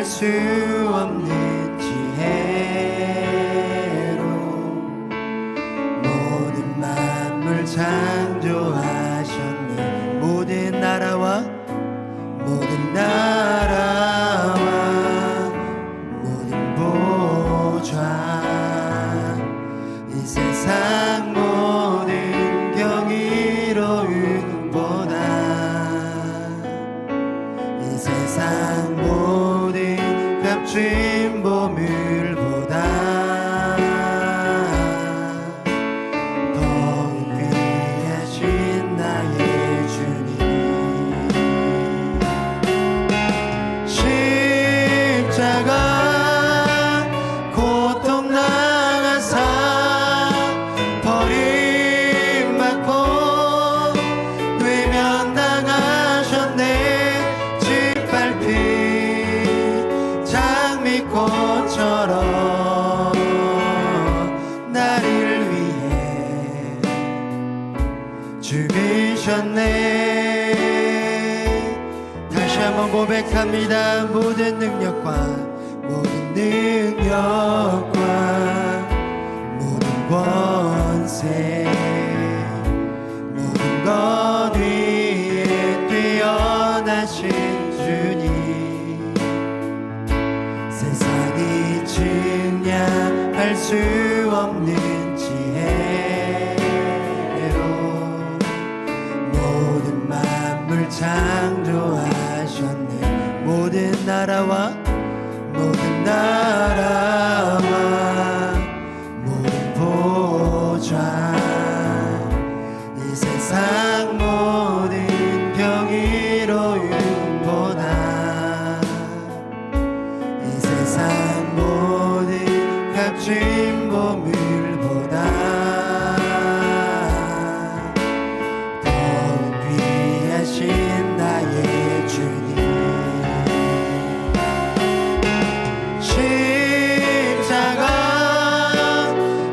알 수 없는 지혜로 모든 만물 창조하셨네. 모든 나라와 모든 보좌 이 세상 모든 경이로움보다 이 세상 모든 값진 보물보다 더욱 귀하신 나의 주님. 십자가 고통 당하사 버림받고 외면당하셨네. 짓밟힌 장미꽃처럼 나를 위해 죽으셨네. 다시 한번 고백합니다. 모든 능력과 모든 권세 모든 것 위에 뛰어나신 주님. 세상이 측량할 수 없는 지혜로 모든 만물 창조하셨네. 모든 나라와 모든 보좌 이 세상 모든 경이로움보다 이 세상 모든 값진 보물보다 더욱 귀하신 나의 주님. 십자가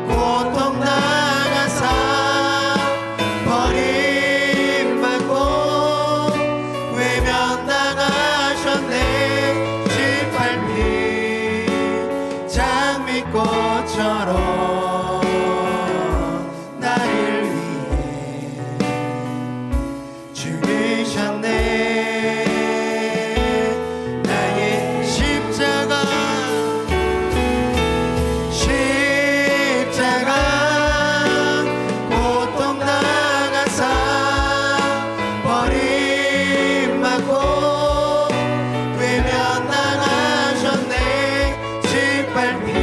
고통 당하사 버림받고 외면당하셨네. 짓밟힌 장미꽃처럼 나를 위해 죽으셨네. 나의 십자가 고통 당하사 버림받고 외면당하셨네. 짓밟힌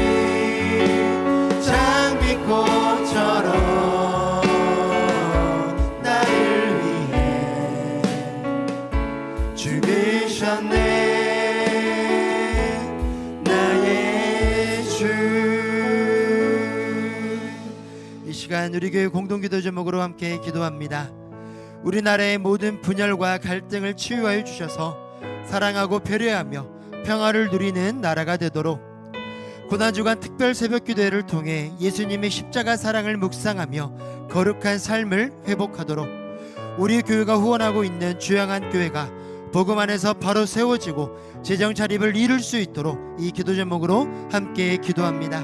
장미꽃처럼 나를 위해 죽으셨네. 나의 주. 이 시간 우리 교회 공동기도 제목으로 함께 기도합니다. 우리나라의 모든 분열과 갈등을 치유하여 주셔서 사랑하고 배려하며 평화를 누리는 나라가 되도록 고난주간 특별 새벽기도회를 통해 예수님의 십자가 사랑을 묵상하며 거룩한 삶을 회복하도록 우리 교회가 후원하고 있는 주양한 교회가 복음 안에서 바로 세워지고 재정 자립을 이룰 수 있도록 이 기도 제목으로 함께 기도합니다.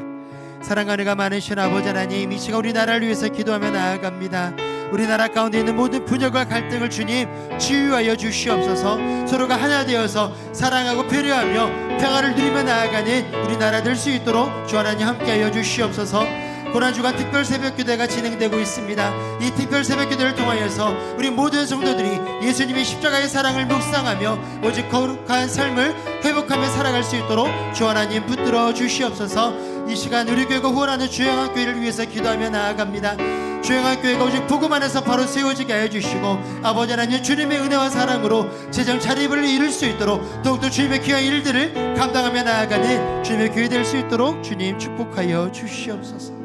사랑과 은혜가 많으신 아버지 하나님, 이 시간 우리나라를 위해서 기도하며 나아갑니다. 우리나라 가운데 있는 모든 분열과 갈등을 주님 치유하여 주시옵소서. 서로가 하나 되어서 사랑하고 배려하며 평화를 누리며 나아가는 우리나라 될 수 있도록 주 하나님 함께하여 주시옵소서. 고난주간 특별 새벽기도회가 진행되고 있습니다. 이 특별 새벽기도를 통하여서 우리 모든 성도들이 예수님의 십자가의 사랑을 묵상하며 오직 거룩한 삶을 회복하며 살아갈 수 있도록 주 하나님 붙들어 주시옵소서. 이 시간 우리 교회가 후원하는 주영한 교회를 위해서 기도하며 나아갑니다. 주영한 교회가 오직 복음 안에서 바로 세워지게 하여 주시고 아버지 하나님 주님의 은혜와 사랑으로 재정 자립을 이룰 수 있도록 더욱더 주님의 귀한 일들을 감당하며 나아가는 주님의 교회 될 수 있도록 주님 축복하여 주시옵소서.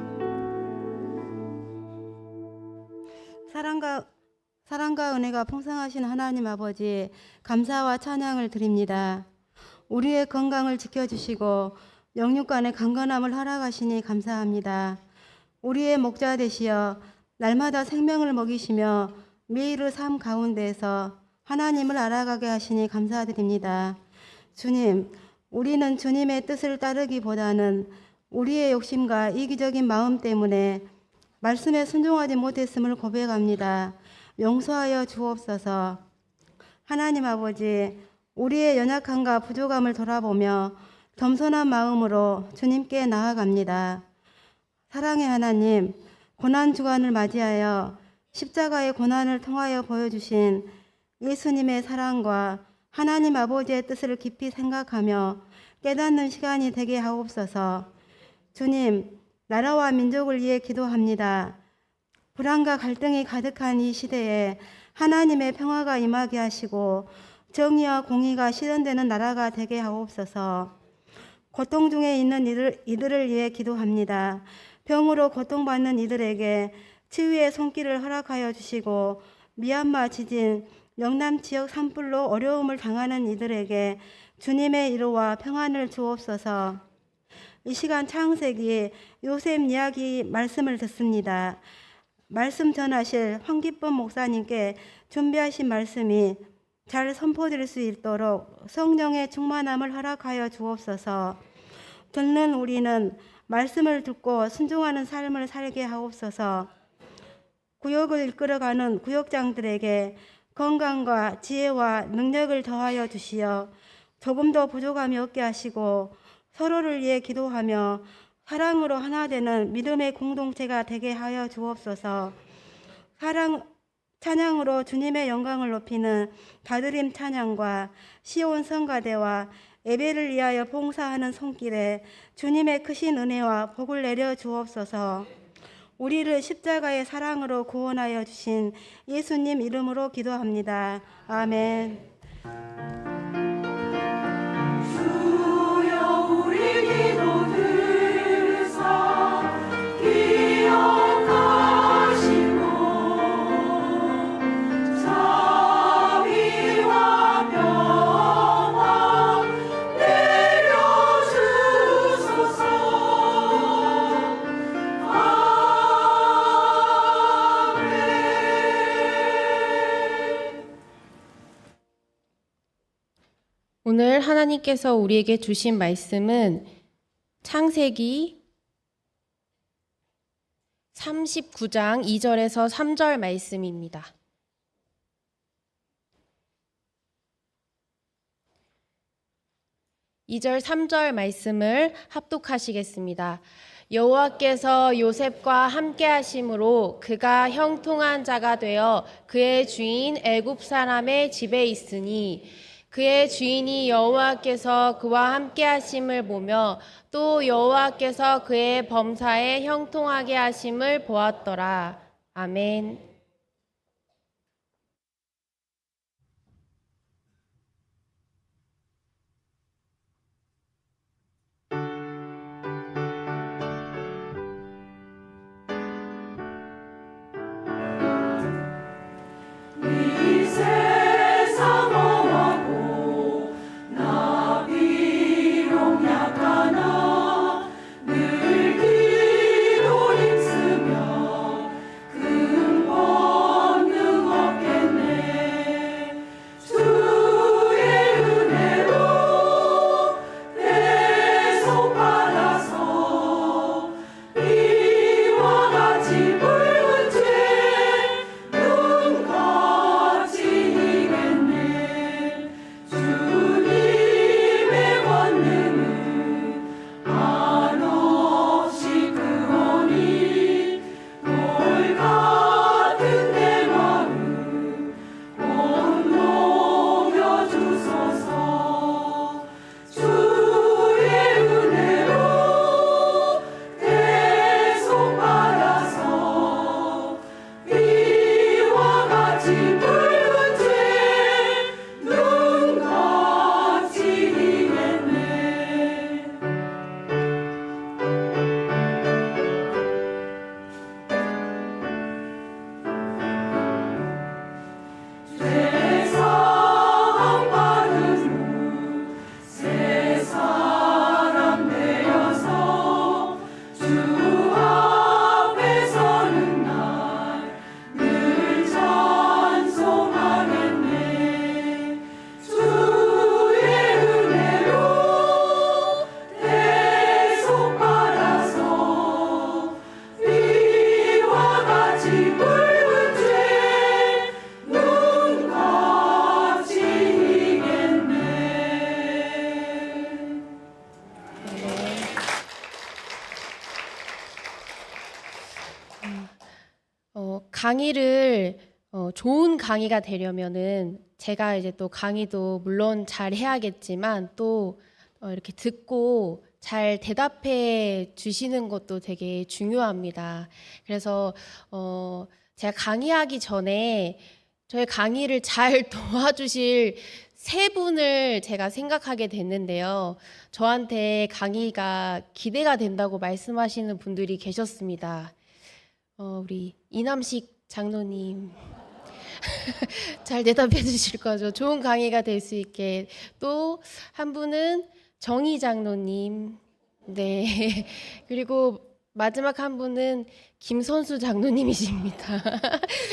사랑과 은혜가 풍성하신 하나님 아버지, 감사와 찬양을 드립니다. 우리의 건강을 지켜주시고 영육간의 강건함을 허락하시니 감사합니다. 우리의 목자 되시어 날마다 생명을 먹이시며 매일의 삶 가운데에서 하나님을 알아가게 하시니 감사드립니다. 주님, 우리는 주님의 뜻을 따르기보다는 우리의 욕심과 이기적인 마음 때문에 말씀에 순종하지 못했음을 고백합니다. 용서하여 주옵소서. 하나님 아버지, 우리의 연약함과 부족함을 돌아보며 겸손한 마음으로 주님께 나아갑니다. 사랑의 하나님, 고난 주간을 맞이하여 십자가의 고난을 통하여 보여주신 예수님의 사랑과 하나님 아버지의 뜻을 깊이 생각하며 깨닫는 시간이 되게 하옵소서. 주님, 나라와 민족을 위해 기도합니다. 불안과 갈등이 가득한 이 시대에 하나님의 평화가 임하게 하시고 정의와 공의가 실현되는 나라가 되게 하옵소서. 고통 중에 있는 이들을 위해 기도합니다. 병으로 고통받는 이들에게 치유의 손길을 허락하여 주시고 미얀마 지진, 영남 지역 산불로 어려움을 당하는 이들에게 주님의 위로와 평안을 주옵소서. 이 시간 창세기 요셉 이야기 말씀을 듣습니다. 말씀 전하실 황기범 목사님께 준비하신 말씀이 잘 선포될 수 있도록 성령의 충만함을 허락하여 주옵소서. 듣는 우리는 말씀을 듣고 순종하는 삶을 살게 하옵소서. 구역을 이끌어가는 구역장들에게 건강과 지혜와 능력을 더하여 주시어 조금 더 부족함이 없게 하시고 서로를 위해 기도하며 사랑으로 하나 되는 믿음의 공동체가 되게 하여 주옵소서. 찬양으로 주님의 영광을 높이는 다드림 찬양과 시온 성가대와 예배를 위하여 봉사하는 손길에 주님의 크신 은혜와 복을 내려 주옵소서. 우리를 십자가의 사랑으로 구원하여 주신 예수님 이름으로 기도합니다. 아멘. 오늘 하나님께서 우리에게 주신 말씀은 창세기 39장 2절에서 3절 말씀입니다. 2절 3절 말씀을 합독하시겠습니다. 여호와께서 요셉과 함께 하심으로 그가 형통한 자가 되어 그의 주인 애굽 사람의 집에 있으니 그의 주인이 여호와께서 그와 함께 하심을 보며 또 여호와께서 그의 범사에 형통하게 하심을 보았더라. 아멘. 늘 기도 있으며 큰 강의를 좋은 강의가 되려면은 제가 이제 또 강의도 물론 잘 해야겠지만 또 이렇게 듣고 잘 대답해 주시는 것도 되게 중요합니다. 그래서 제가 강의하기 전에 저의 강의를 잘 도와주실 세 분을 제가 생각하게 됐는데요. 저한테 강의가 기대가 된다고 말씀하시는 분들이 계셨습니다. 우리 이남식 장로님 잘 대답해 주실 거죠? 좋은 강의가 될 수 있게. 또 한 분은 정희 장로님, 네. 그리고 마지막 한 분은 김선수 장로님이십니다.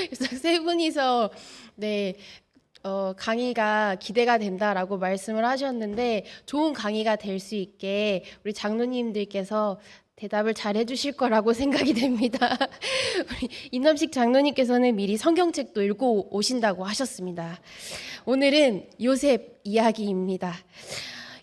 그래서 세 분이서 네. 강의가 기대가 된다라고 말씀을 하셨는데 좋은 강의가 될 수 있게 우리 장로님들께서 대답을 잘 해주실 거라고 생각이 됩니다. 우리 이남식 장로님께서는 미리 성경책도 읽고 오신다고 하셨습니다. 오늘은 요셉 이야기입니다.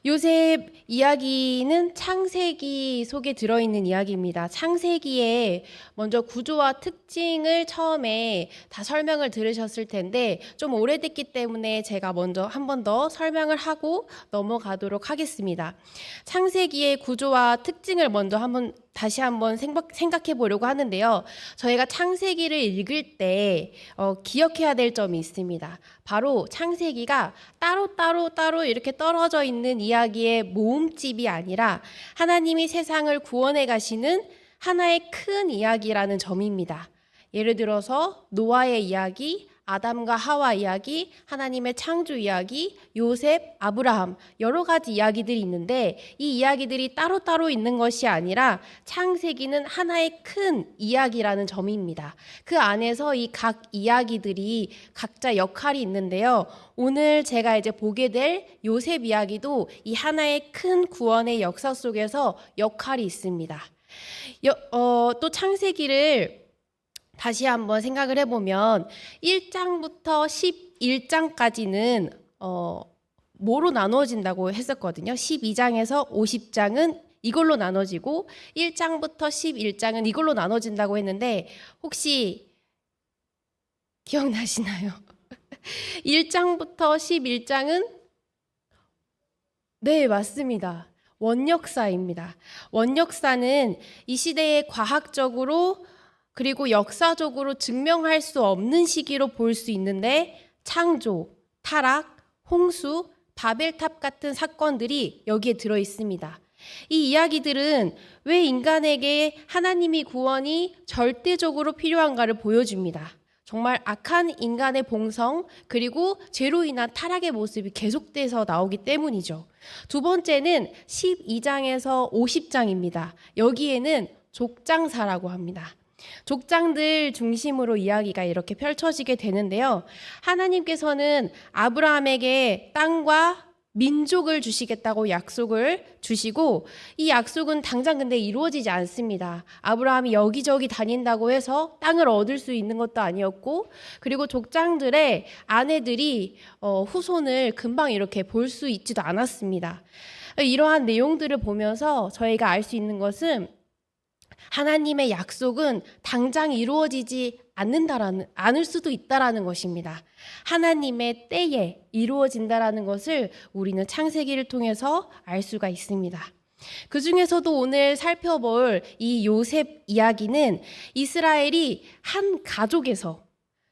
요셉 이야기는 창세기 속에 들어있는 이야기입니다. 창세기에 먼저 구조와 특징을 처음에 다 설명을 들으셨을 텐데 좀 오래됐기 때문에 제가 먼저 한 번 더 설명을 하고 넘어가도록 하겠습니다. 창세기의 구조와 특징을 먼저 다시 한번 생각해 보려고 하는데요. 저희가 창세기를 읽을 때 기억해야 될 점이 있습니다. 바로 창세기가 따로 이렇게 떨어져 있는 이야기의 모음집이 아니라 하나님이 세상을 구원해 가시는 하나의 큰 이야기라는 점입니다. 예를 들어서 노아의 이야기, 아담과 하와 이야기, 하나님의 창조 이야기, 요셉, 아브라함 여러 가지 이야기들이 있는데 이 이야기들이 따로따로 있는 것이 아니라 창세기는 하나의 큰 이야기라는 점입니다. 그 안에서 이 각 이야기들이 각자 역할이 있는데요. 오늘 제가 이제 보게 될 요셉 이야기도 이 하나의 큰 구원의 역사 속에서 역할이 있습니다. 또 창세기를 다시 한번 생각을 해보면 1장부터 11장까지는 뭐로 나누어진다고 했었거든요. 12장에서 50장은 이걸로 나눠지고 1장부터 11장은 이걸로 나눠진다고 했는데 혹시 기억나시나요? 1장부터 11장은 네, 맞습니다. 원역사입니다. 원역사는 이 시대에 과학적으로 그리고 역사적으로 증명할 수 없는 시기로 볼 수 있는데 창조, 타락, 홍수, 바벨탑 같은 사건들이 여기에 들어 있습니다. 이 이야기들은 왜 인간에게 하나님의 구원이 절대적으로 필요한가를 보여줍니다. 정말 악한 인간의 봉성 그리고 죄로 인한 타락의 모습이 계속돼서 나오기 때문이죠. 두 번째는 12장에서 50장입니다. 여기에는 족장사라고 합니다. 족장들 중심으로 이야기가 이렇게 펼쳐지게 되는데요. 하나님께서는 아브라함에게 땅과 민족을 주시겠다고 약속을 주시고 이 약속은 당장 근데 이루어지지 않습니다. 아브라함이 여기저기 다닌다고 해서 땅을 얻을 수 있는 것도 아니었고 그리고 족장들의 아내들이 후손을 금방 이렇게 볼 수 있지도 않았습니다. 이러한 내용들을 보면서 저희가 알 수 있는 것은 하나님의 약속은 당장 이루어지지 않을 수도 있다라는 것입니다. 하나님의 때에 이루어진다라는 것을 우리는 창세기를 통해서 알 수가 있습니다. 그 중에서도 오늘 살펴볼 이 요셉 이야기는 이스라엘이 한 가족에서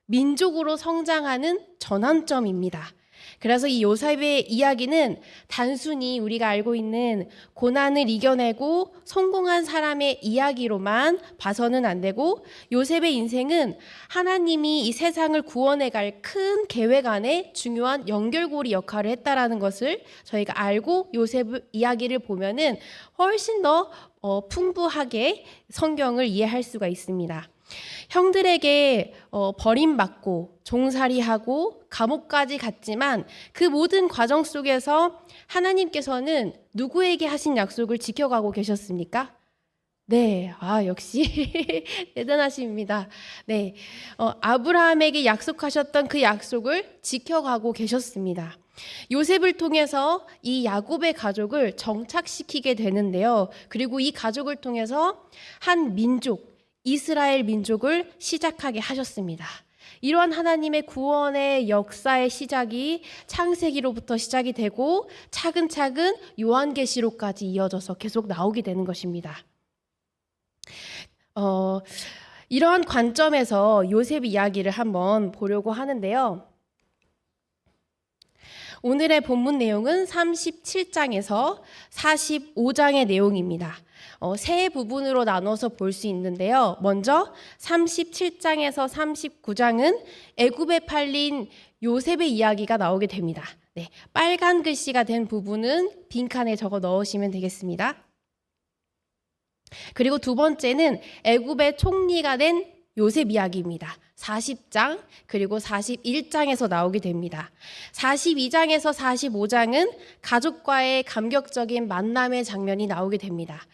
민족으로 성장하는 전환점입니다. 그래서 이 요셉의 이야기는 단순히 우리가 알고 있는 고난을 이겨내고 성공한 사람의 이야기로만 봐서는 안 되고 요셉의 인생은 하나님이 이 세상을 구원해 갈 큰 계획 안에 중요한 연결고리 역할을 했다라는 것을 저희가 알고 요셉 이야기를 보면은 훨씬 더 풍부하게 성경을 이해할 수가 있습니다. 형들에게 버림받고 종살이하고 감옥까지 갔지만 그 모든 과정 속에서 하나님께서는 누구에게 하신 약속을 지켜가고 계셨습니까? 네, 역시 대단하십니다. 네, 아브라함에게 약속하셨던 그 약속을 지켜가고 계셨습니다. 요셉을 통해서 이 야곱의 가족을 정착시키게 되는데요. 그리고 이 가족을 통해서 한 민족, 이스라엘 민족을 시작하게 하셨습니다. 이러한 하나님의 구원의 역사의 시작이 창세기로부터 시작이 되고 차근차근 요한계시록까지 이어져서 계속 나오게 되는 것입니다. 이러한 관점에서 요셉 이야기를 한번 보려고 하는데요. 오늘의 본문 내용은 37장에서 45장의 내용입니다. 세 부분으로 나눠서 볼 수 있는데요. 먼저 37장에서 39장은 애굽에 팔린 요셉의 이야기가 나오게 됩니다. 네, 빨간 글씨가 된 부분은 빈칸에 적어 넣으시면 되겠습니다. 그리고 두 번째는 애굽의 총리가 된 요셉 이야기입니다. 40장 그리고 41장에서 나오게 됩니다. 42장에서 45장은 가족과의 감격적인 만남의 장면이 나오게 됩니다.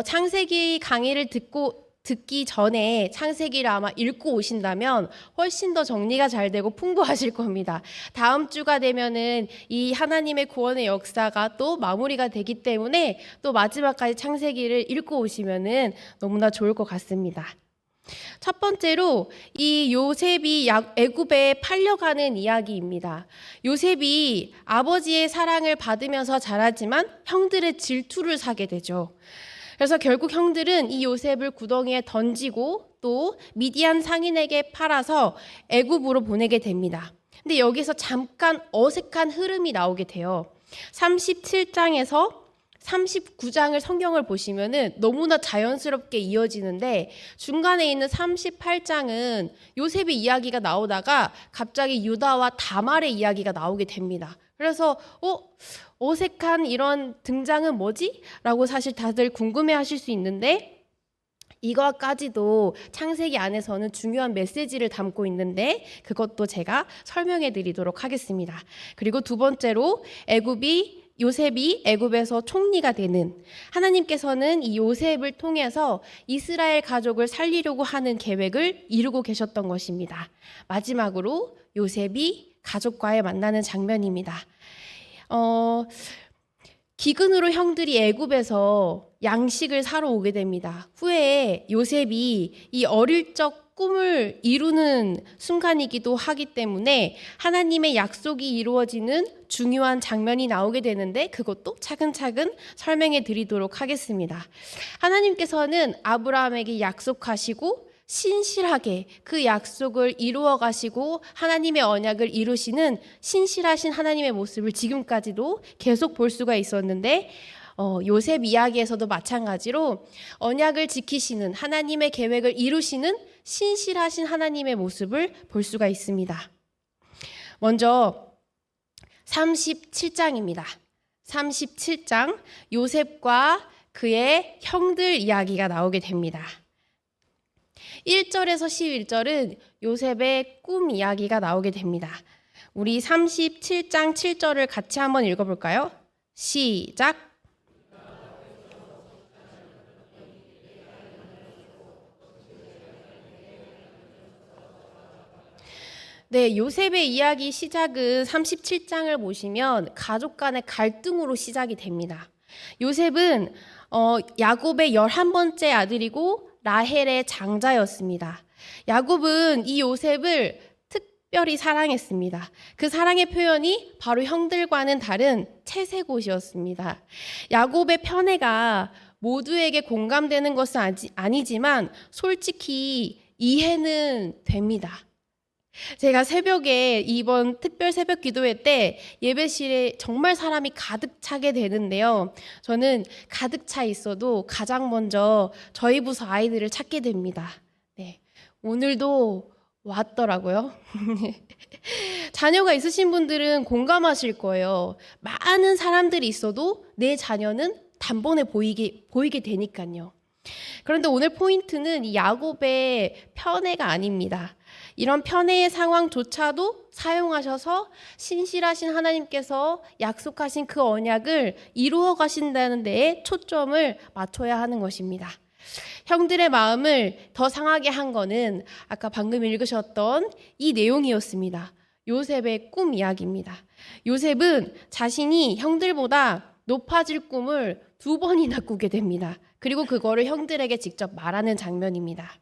창세기 강의를 듣기 전에 창세기를 아마 읽고 오신다면 훨씬 더 정리가 잘 되고 풍부하실 겁니다. 다음 주가 되면은 이 하나님의 구원의 역사가 또 마무리가 되기 때문에 또 마지막까지 창세기를 읽고 오시면은 너무나 좋을 것 같습니다. 첫 번째로 이 요셉이 애굽에 팔려가는 이야기입니다. 요셉이 아버지의 사랑을 받으면서 자라지만 형들의 질투를 사게 되죠. 그래서 결국 형들은 이 요셉을 구덩이에 던지고 또 미디안 상인에게 팔아서 애굽으로 보내게 됩니다. 근데 여기서 잠깐 어색한 흐름이 나오게 돼요. 37장에서 39장을 성경을 보시면은 너무나 자연스럽게 이어지는데 중간에 있는 38장은 요셉의 이야기가 나오다가 갑자기 유다와 다말의 이야기가 나오게 됩니다. 그래서 어색한 이런 등장은 뭐지? 라고 사실 다들 궁금해하실 수 있는데 이것까지도 창세기 안에서는 중요한 메시지를 담고 있는데 그것도 제가 설명해 드리도록 하겠습니다. 그리고 두 번째로 요셉이 애굽에서 총리가 되는 하나님께서는 이 요셉을 통해서 이스라엘 가족을 살리려고 하는 계획을 이루고 계셨던 것입니다. 마지막으로 요셉이 가족과의 만나는 장면입니다. 기근으로 형들이 애굽에서 양식을 사러 오게 됩니다. 후에 요셉이 이 어릴 적 꿈을 이루는 순간이기도 하기 때문에 하나님의 약속이 이루어지는 중요한 장면이 나오게 되는데 그것도 차근차근 설명해 드리도록 하겠습니다. 하나님께서는 아브라함에게 약속하시고 신실하게 그 약속을 이루어 가시고 하나님의 언약을 이루시는 신실하신 하나님의 모습을 지금까지도 계속 볼 수가 있었는데 요셉 이야기에서도 마찬가지로 언약을 지키시는 하나님의 계획을 이루시는 신실하신 하나님의 모습을 볼 수가 있습니다. 먼저 37장입니다. 37장 요셉과 그의 형들 이야기가 나오게 됩니다. 1절에서 11절은 요셉의 꿈 이야기가 나오게 됩니다. 우리 37장 7절을 같이 한번 읽어볼까요? 시작. 네, 요셉의 이야기 시작은 37장을 보시면 가족 간의 갈등으로 시작이 됩니다. 요셉은 야곱의 11번째 아들이고 라헬의 장자였습니다. 야곱은 이 요셉을 특별히 사랑했습니다. 그 사랑의 표현이 바로 형들과는 다른 채색옷이었습니다. 야곱의 편애가 모두에게 공감되는 것은 아니지만 솔직히 이해는 됩니다. 제가 새벽에 이번 특별 새벽 기도회 때 예배실에 정말 사람이 가득 차게 되는데요. 저는 가득 차 있어도 가장 먼저 저희 부서 아이들을 찾게 됩니다. 네, 오늘도 왔더라고요. 자녀가 있으신 분들은 공감하실 거예요. 많은 사람들이 있어도 내 자녀는 단번에 보이게 되니까요. 그런데 오늘 포인트는 이 야곱의 편애가 아닙니다. 이런 편애의 상황조차도 사용하셔서 신실하신 하나님께서 약속하신 그 언약을 이루어 가신다는 데에 초점을 맞춰야 하는 것입니다. 형들의 마음을 더 상하게 한 거는 아까 방금 읽으셨던 이 내용이었습니다. 요셉의 꿈 이야기입니다. 요셉은 자신이 형들보다 높아질 꿈을 2번이나 꾸게 됩니다. 그리고 그거를 형들에게 직접 말하는 장면입니다.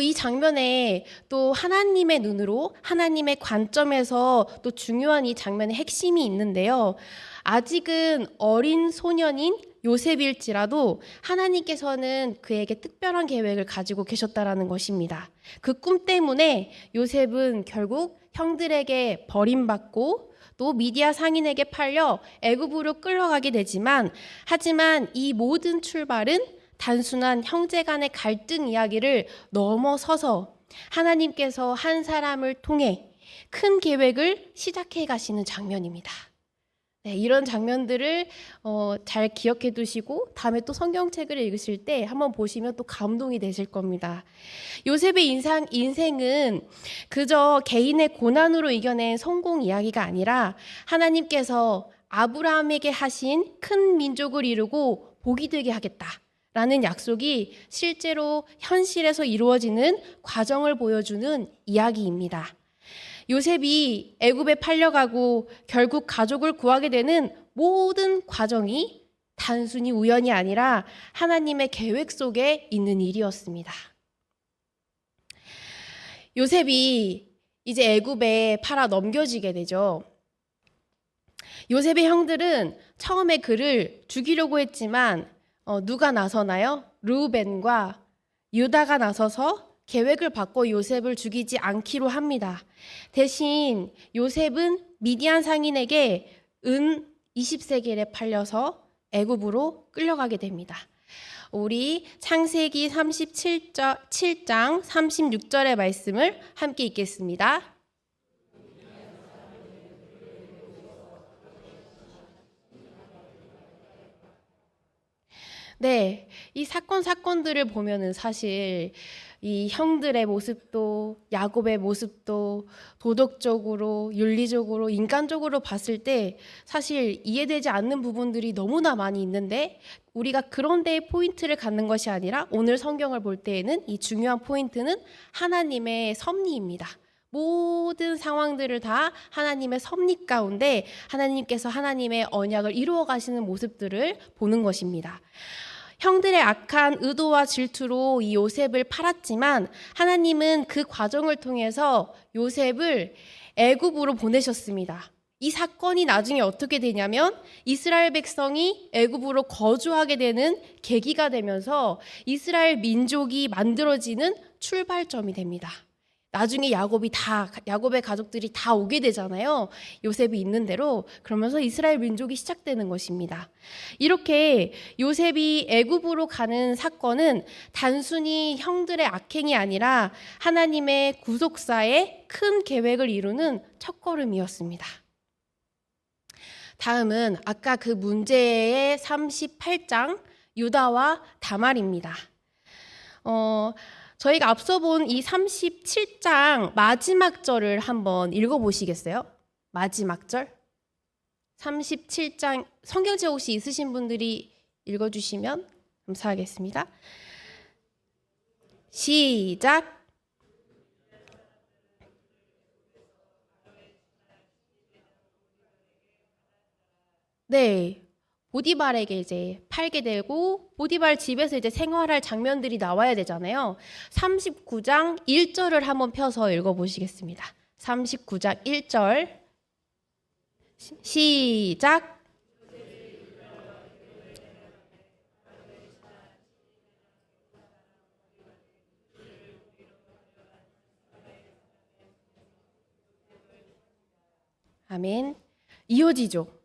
이 장면에 또 하나님의 눈으로, 하나님의 관점에서 또 중요한 이 장면의 핵심이 있는데요. 아직은 어린 소년인 요셉일지라도 하나님께서는 그에게 특별한 계획을 가지고 계셨다라는 것입니다. 그 꿈 때문에 요셉은 결국 형들에게 버림받고 또 미디아 상인에게 팔려 애굽으로 끌려가게 되지만, 하지만 이 모든 출발은 단순한 형제 간의 갈등 이야기를 넘어서서 하나님께서 한 사람을 통해 큰 계획을 시작해 가시는 장면입니다. 네, 이런 장면들을 잘 기억해 두시고 다음에 또 성경책을 읽으실 때 한번 보시면 또 감동이 되실 겁니다. 요셉의 인생은 그저 개인의 고난으로 이겨낸 성공 이야기가 아니라 하나님께서 아브라함에게 하신 큰 민족을 이루고 복이 되게 하겠다라는 약속이 실제로 현실에서 이루어지는 과정을 보여주는 이야기입니다. 요셉이 애굽에 팔려가고 결국 가족을 구하게 되는 모든 과정이 단순히 우연이 아니라 하나님의 계획 속에 있는 일이었습니다. 요셉이 이제 애굽에 팔아 넘겨지게 되죠. 요셉의 형들은 처음에 그를 죽이려고 했지만 누가 나서나요? 르우벤과 유다가 나서서 계획을 바꿔 요셉을 죽이지 않기로 합니다. 대신 요셉은 미디안 상인에게 은 20세겔에 팔려서 애굽으로 끌려가게 됩니다. 우리 창세기 37장 36절의 말씀을 함께 읽겠습니다. 네, 이 사건들을 보면은 사실 이 형들의 모습도 야곱의 모습도 도덕적으로, 윤리적으로, 인간적으로 봤을 때 사실 이해되지 않는 부분들이 너무나 많이 있는데, 우리가 그런 데에 포인트를 갖는 것이 아니라 오늘 성경을 볼 때에는 이 중요한 포인트는 하나님의 섭리입니다. 모든 상황들을 다 하나님의 섭리 가운데 하나님께서 하나님의 언약을 이루어 가시는 모습들을 보는 것입니다. 형들의 악한 의도와 질투로 이 요셉을 팔았지만 하나님은 그 과정을 통해서 요셉을 애굽으로 보내셨습니다. 이 사건이 나중에 어떻게 되냐면 이스라엘 백성이 애굽으로 거주하게 되는 계기가 되면서 이스라엘 민족이 만들어지는 출발점이 됩니다. 나중에 야곱의 가족들이 다 오게 되잖아요. 요셉이 있는 대로. 그러면서 이스라엘 민족이 시작되는 것입니다. 이렇게 요셉이 애굽으로 가는 사건은 단순히 형들의 악행이 아니라 하나님의 구속사의 큰 계획을 이루는 첫걸음이었습니다. 다음은 아까 그 문제의 38장 유다와 다말입니다. 저희가 앞서 본 이 37장 마지막 절을 한번 읽어보시겠어요? 마지막 절. 37장 성경책 혹시 있으신 분들이 읽어주시면 감사하겠습니다. 시작. 네. 보디발에게 이제 팔게 되고 보디발 집에서 이제 생활할 장면들이 나와야 되잖아요. 39장 1절을 한번 펴서 읽어보시겠습니다. 39장 1절 시작. 아멘. 이어지죠.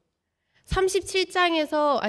37장에서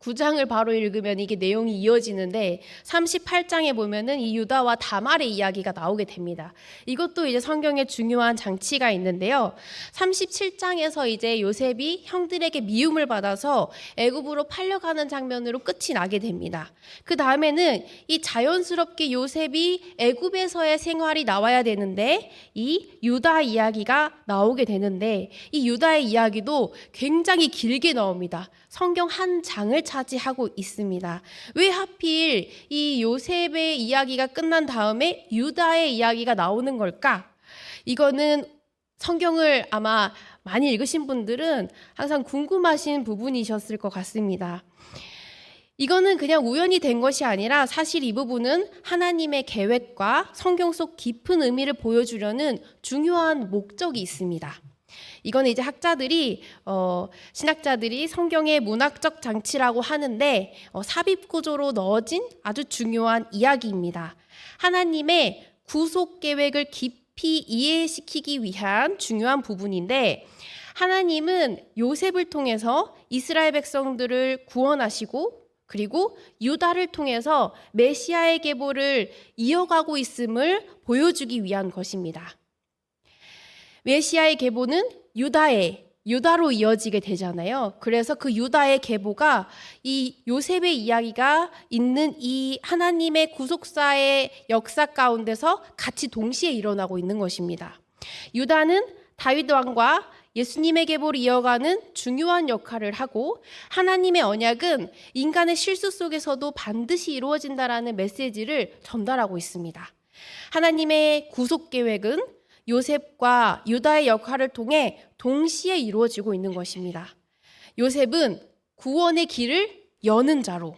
39장을 바로 읽으면 이게 내용이 이어지는데 38장에 보면은 이 유다와 다말의 이야기가 나오게 됩니다. 이것도 이제 성경에 중요한 장치가 있는데요. 37장에서 이제 요셉이 형들에게 미움을 받아서 애굽으로 팔려가는 장면으로 끝이 나게 됩니다. 그 다음에는 이 자연스럽게 요셉이 애굽에서의 생활이 나와야 되는데 이 유다 이야기가 나오게 되는데 이 유다의 이야기도 굉장히 길게 나옵니다. 성경 한 장을 차지하고 있습니다. 왜 하필 이 요셉의 이야기가 끝난 다음에 유다의 이야기가 나오는 걸까? 이거는 성경을 아마 많이 읽으신 분들은 항상 궁금하신 부분이셨을 것 같습니다. 이거는 그냥 우연히 된 것이 아니라 사실 이 부분은 하나님의 계획과 성경 속 깊은 의미를 보여주려는 중요한 목적이 있습니다. 이거는 이제 신학자들이 성경의 문학적 장치라고 하는데 삽입 구조로 넣어진 아주 중요한 이야기입니다. 하나님의 구속 계획을 깊이 이해시키기 위한 중요한 부분인데, 하나님은 요셉을 통해서 이스라엘 백성들을 구원하시고 그리고 유다를 통해서 메시아의 계보를 이어가고 있음을 보여주기 위한 것입니다. 메시아의 계보는 유다로 이어지게 되잖아요. 그래서 그 유다의 계보가 이 요셉의 이야기가 있는 이 하나님의 구속사의 역사 가운데서 같이 동시에 일어나고 있는 것입니다. 유다는 다윗 왕과 예수님의 계보를 이어가는 중요한 역할을 하고, 하나님의 언약은 인간의 실수 속에서도 반드시 이루어진다라는 메시지를 전달하고 있습니다. 하나님의 구속 계획은 요셉과 유다의 역할을 통해 동시에 이루어지고 있는 것입니다. 요셉은 구원의 길을 여는 자로,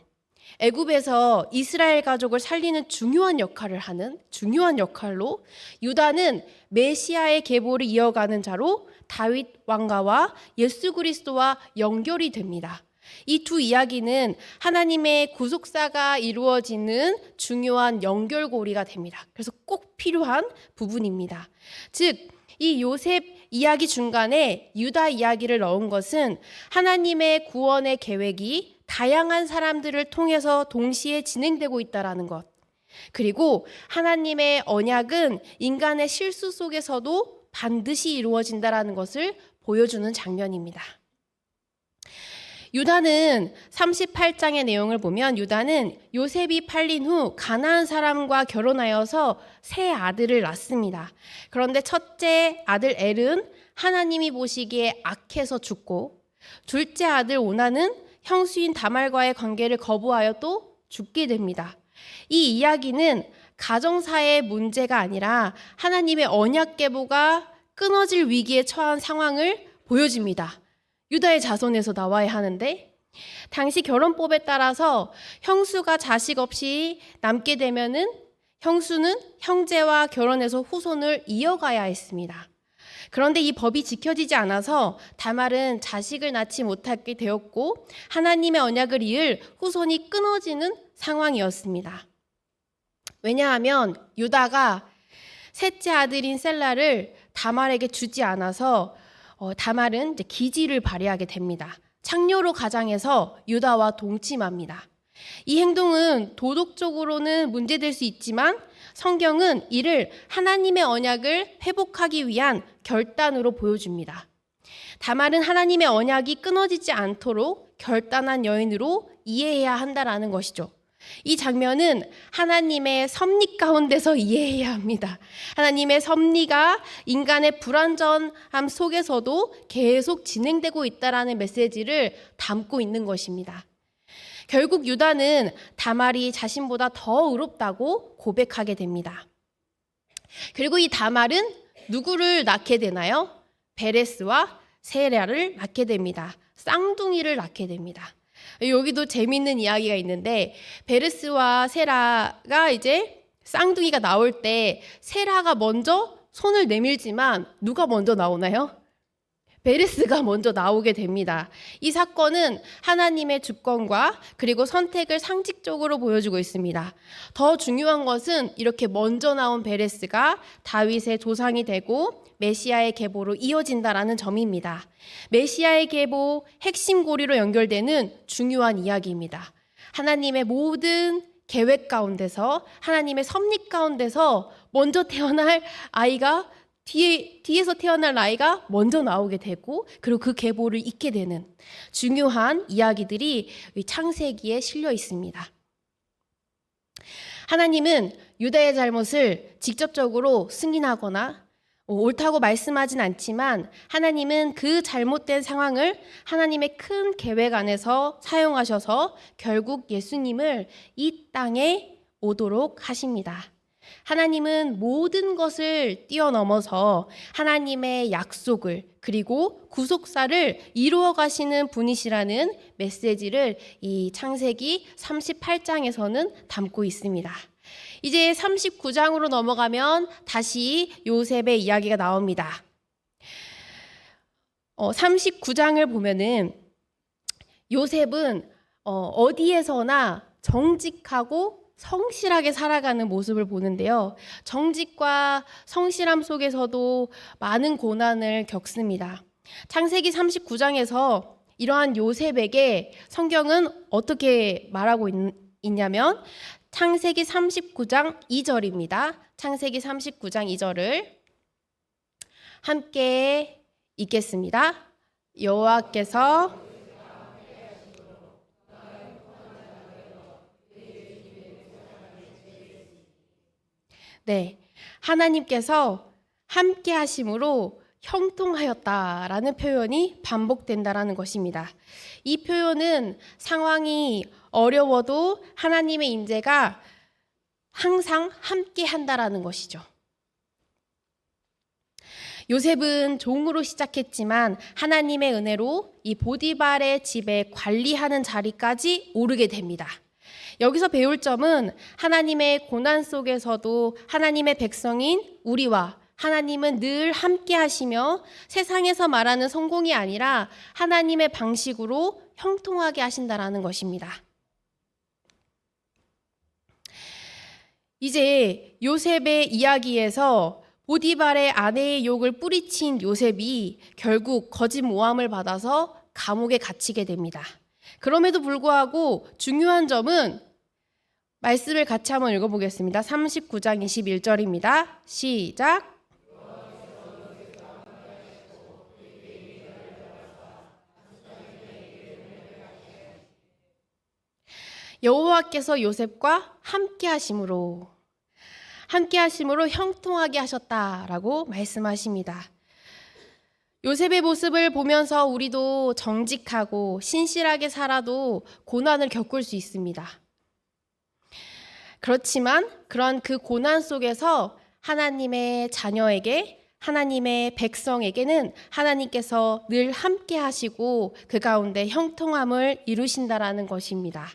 애굽에서 이스라엘 가족을 살리는 중요한 역할로, 유다는 메시아의 계보를 이어가는 자로 다윗 왕가와 예수 그리스도와 연결이 됩니다. 이 두 이야기는 하나님의 구속사가 이루어지는 중요한 연결고리가 됩니다. 그래서 꼭 필요한 부분입니다. 즉, 이 요셉 이야기 중간에 유다 이야기를 넣은 것은 하나님의 구원의 계획이 다양한 사람들을 통해서 동시에 진행되고 있다는 것, 그리고 하나님의 언약은 인간의 실수 속에서도 반드시 이루어진다는 것을 보여주는 장면입니다. 유다는 38장의 내용을 보면, 유다는 요셉이 팔린 후 가나안 사람과 결혼하여서 세 아들을 낳습니다. 그런데 첫째 아들 엘은 하나님이 보시기에 악해서 죽고, 둘째 아들 오나는 형수인 다말과의 관계를 거부하여 또 죽게 됩니다. 이 이야기는 가정사의 문제가 아니라 하나님의 언약 계보가 끊어질 위기에 처한 상황을 보여줍니다. 유다의 자손에서 나와야 하는데, 당시 결혼법에 따라서 형수가 자식 없이 남게 되면은 형수는 형제와 결혼해서 후손을 이어가야 했습니다. 그런데 이 법이 지켜지지 않아서 다말은 자식을 낳지 못하게 되었고, 하나님의 언약을 이을 후손이 끊어지는 상황이었습니다. 왜냐하면 유다가 셋째 아들인 셀라를 다말에게 주지 않아서 다말은 이제 기지를 발휘하게 됩니다. 창녀로 가장해서 유다와 동침합니다. 이 행동은 도덕적으로는 문제될 수 있지만 성경은 이를 하나님의 언약을 회복하기 위한 결단으로 보여줍니다. 다말은 하나님의 언약이 끊어지지 않도록 결단한 여인으로 이해해야 한다라는 것이죠. 이 장면은 하나님의 섭리 가운데서 이해해야 합니다. 하나님의 섭리가 인간의 불완전함 속에서도 계속 진행되고 있다라는 메시지를 담고 있는 것입니다. 결국 유다는 다말이 자신보다 더 의롭다고 고백하게 됩니다. 그리고 이 다말은 누구를 낳게 되나요? 베레스와 세라를 낳게 됩니다. 쌍둥이를 낳게 됩니다. 여기도 재밌는 이야기가 있는데, 베레스와 세라가 이제 쌍둥이가 나올 때 세라가 먼저 손을 내밀지만 누가 먼저 나오나요? 베레스가 먼저 나오게 됩니다. 이 사건은 하나님의 주권과 그리고 선택을 상징적으로 보여주고 있습니다. 더 중요한 것은 이렇게 먼저 나온 베레스가 다윗의 조상이 되고 메시아의 계보로 이어진다라는 점입니다. 메시아의 계보 핵심 고리로 연결되는 중요한 이야기입니다. 하나님의 모든 계획 가운데서, 하나님의 섭리 가운데서 먼저 태어날 아이가 뒤에서 태어날 아이가 먼저 나오게 되고, 그리고 그 계보를 잇게 되는 중요한 이야기들이 창세기에 실려 있습니다. 하나님은 유다의 잘못을 직접적으로 승인하거나 옳다고 말씀하진 않지만, 하나님은 그 잘못된 상황을 하나님의 큰 계획 안에서 사용하셔서 결국 예수님을 이 땅에 오도록 하십니다. 하나님은 모든 것을 뛰어넘어서 하나님의 약속을 그리고 구속사를 이루어 가시는 분이시라는 메시지를 이 창세기 38장에서는 담고 있습니다. 이제 39장으로 넘어가면 다시 요셉의 이야기가 나옵니다. 39장을 보면은 요셉은 어디에서나 정직하고 성실하게 살아가는 모습을 보는데요. 정직과 성실함 속에서도 많은 고난을 겪습니다. 창세기 39장에서 이러한 요셉에게 성경은 어떻게 말하고 있냐면 창세기 39장 2절입니다. 창세기 39장 2절을 함께 읽겠습니다. 여호와께서 하나님께서 함께 하심으로 형통하였다라는 표현이 반복된다라는 것입니다. 이 표현은 상황이 어려워도 하나님의 임재가 항상 함께 한다라는 것이죠. 요셉은 종으로 시작했지만 하나님의 은혜로 이 보디발의 집에 관리하는 자리까지 오르게 됩니다. 여기서 배울 점은 하나님의 고난 속에서도 하나님의 백성인 우리와 하나님은 늘 함께 하시며 세상에서 말하는 성공이 아니라 하나님의 방식으로 형통하게 하신다라는 것입니다. 이제 요셉의 이야기에서 보디발의 아내의 욕을 뿌리친 요셉이 결국 거짓 모함을 받아서 감옥에 갇히게 됩니다. 그럼에도 불구하고 중요한 점은 말씀을 같이 한번 읽어보겠습니다. 39장 21절입니다. 시작. 여호와께서 요셉과 함께 하심으로 형통하게 하셨다라고 말씀하십니다. 요셉의 모습을 보면서 우리도 정직하고 신실하게 살아도 고난을 겪을 수 있습니다. 그렇지만 그런 그 고난 속에서 하나님의 자녀에게, 하나님의 백성에게는 하나님께서 늘 함께 하시고 그 가운데 형통함을 이루신다라는 것입니다.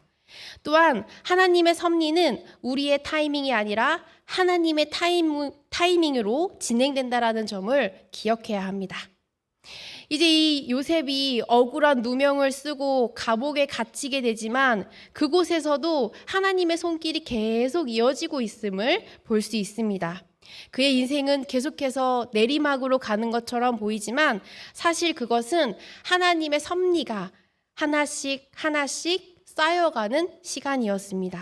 또한 하나님의 섭리는 우리의 타이밍이 아니라 하나님의 타이밍으로 진행된다라는 점을 기억해야 합니다. 이제 이 요셉이 억울한 누명을 쓰고 감옥에 갇히게 되지만 그곳에서도 하나님의 손길이 계속 이어지고 있음을 볼 수 있습니다. 그의 인생은 계속해서 내리막으로 가는 것처럼 보이지만 사실 그것은 하나님의 섭리가 하나씩 쌓여가는 시간이었습니다.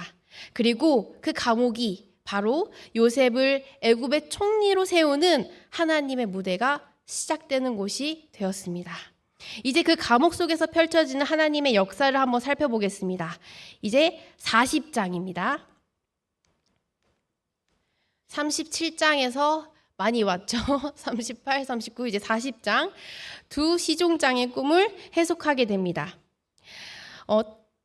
그리고 그 감옥이 바로 요셉을 애굽의 총리로 세우는 하나님의 무대가 시작되는 곳이 되었습니다. 이제 그 감옥 속에서 펼쳐지는 하나님의 역사를 한번 살펴보겠습니다. 이제 40장입니다. 37장에서 많이 왔죠. 38, 39, 이제 40장. 두 시종장의 꿈을 해석하게 됩니다.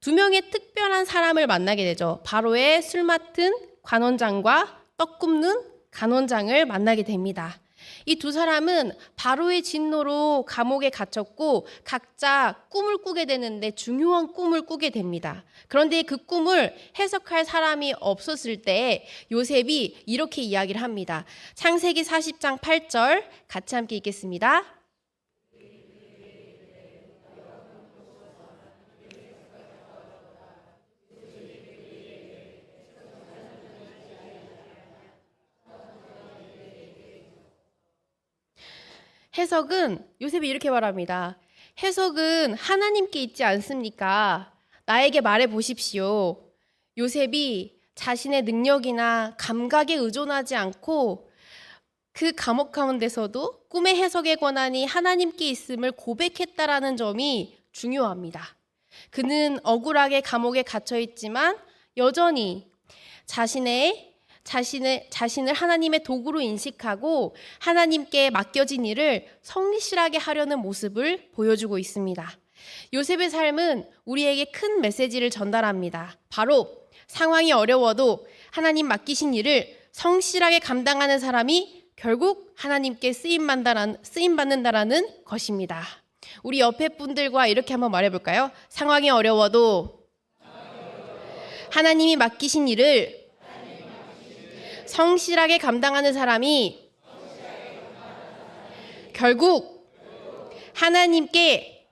두 명의 특별한 사람을 만나게 되죠. 바로의 술 맡은 관원장과 떡 굽는 간원장을 만나게 됩니다. 이 두 사람은 바로의 진노로 감옥에 갇혔고 각자 꿈을 꾸게 되는데 중요한 꿈을 꾸게 됩니다. 그런데 그 꿈을 해석할 사람이 없었을 때 요셉이 이렇게 이야기를 합니다. 창세기 40장 8절 같이 함께 읽겠습니다. 해석은 요셉이 이렇게 말합니다. 해석은 하나님께 있지 않습니까? 나에게 말해 보십시오. 요셉이 자신의 능력이나 감각에 의존하지 않고 그 감옥 가운데서도 꿈의 해석의 권한이 하나님께 있음을 고백했다라는 점이 중요합니다. 그는 억울하게 감옥에 갇혀 있지만 여전히 자신을 하나님의 도구로 인식하고 하나님께 맡겨진 일을 성실하게 하려는 모습을 보여주고 있습니다. 요셉의 삶은 우리에게 큰 메시지를 전달합니다. 바로 상황이 어려워도 하나님 맡기신 일을 성실하게 감당하는 사람이 결국 하나님께 쓰임받는다라는 것입니다. 우리 옆에 분들과 이렇게 한번 말해볼까요? 상황이 어려워도 하나님이 맡기신 일을 성실하게 감당하는 사람이 결국 하나님께